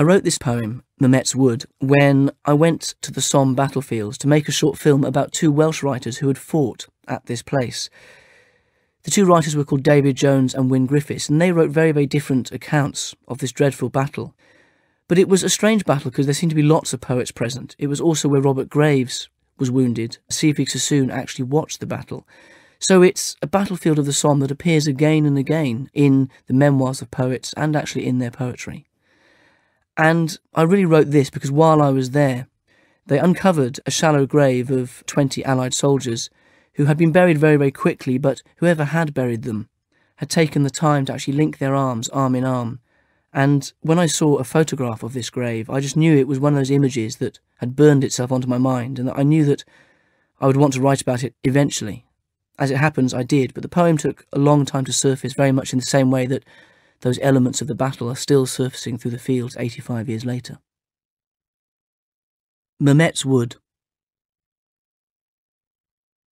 I wrote this poem, Mametz Wood, when I went to the Somme battlefields to make a short film about two Welsh writers who had fought at this place. The two writers were called David Jones and Wyn Griffiths, and they wrote very, very different accounts of this dreadful battle. But it was a strange battle because there seemed to be lots of poets present. It was also where Robert Graves was wounded. Siegfried Sassoon actually watched the battle. So it's a battlefield of the Somme that appears again and again in the memoirs of poets and actually in their poetry. And I really wrote this because while I was there, they uncovered a shallow grave of 20 Allied soldiers who had been buried very, very quickly, but whoever had buried them had taken the time to actually link their arms, arm in arm. And when I saw a photograph of this grave, I just knew it was one of those images that had burned itself onto my mind, and that I knew that I would want to write about it eventually. As it happens, I did, but the poem took a long time to surface, very much in the same way that those elements of the battle are still surfacing through the fields 85 years later. Mametz Wood.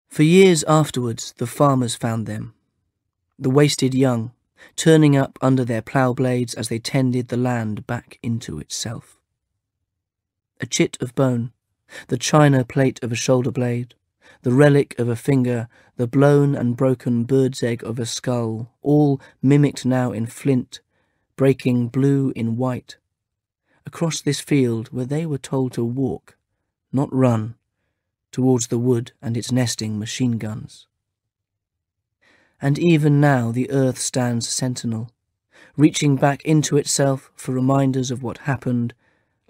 For years afterwards, the farmers found them, the wasted young, turning up under their plough blades as they tended the land back into itself. A chit of bone, the china plate of a shoulder blade, the relic of a finger, the blown and broken bird's egg of a skull, all mimicked now in flint, breaking blue in white, across this field where they were told to walk, not run, towards the wood and its nesting machine guns. And even now the earth stands sentinel, reaching back into itself for reminders of what happened,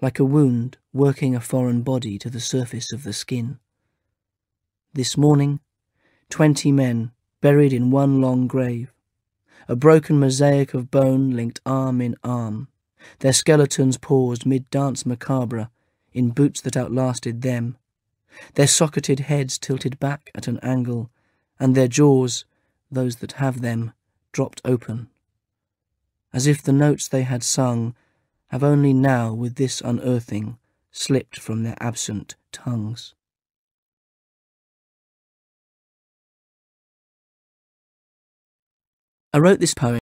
like a wound working a foreign body to the surface of the skin. This morning, 20 men buried in one long grave, a broken mosaic of bone linked arm in arm, their skeletons paused mid-dance macabre in boots that outlasted them, their socketed heads tilted back at an angle, and their jaws, those that have them, dropped open, as if the notes they had sung have only now, with this unearthing, slipped from their absent tongues. I wrote this poem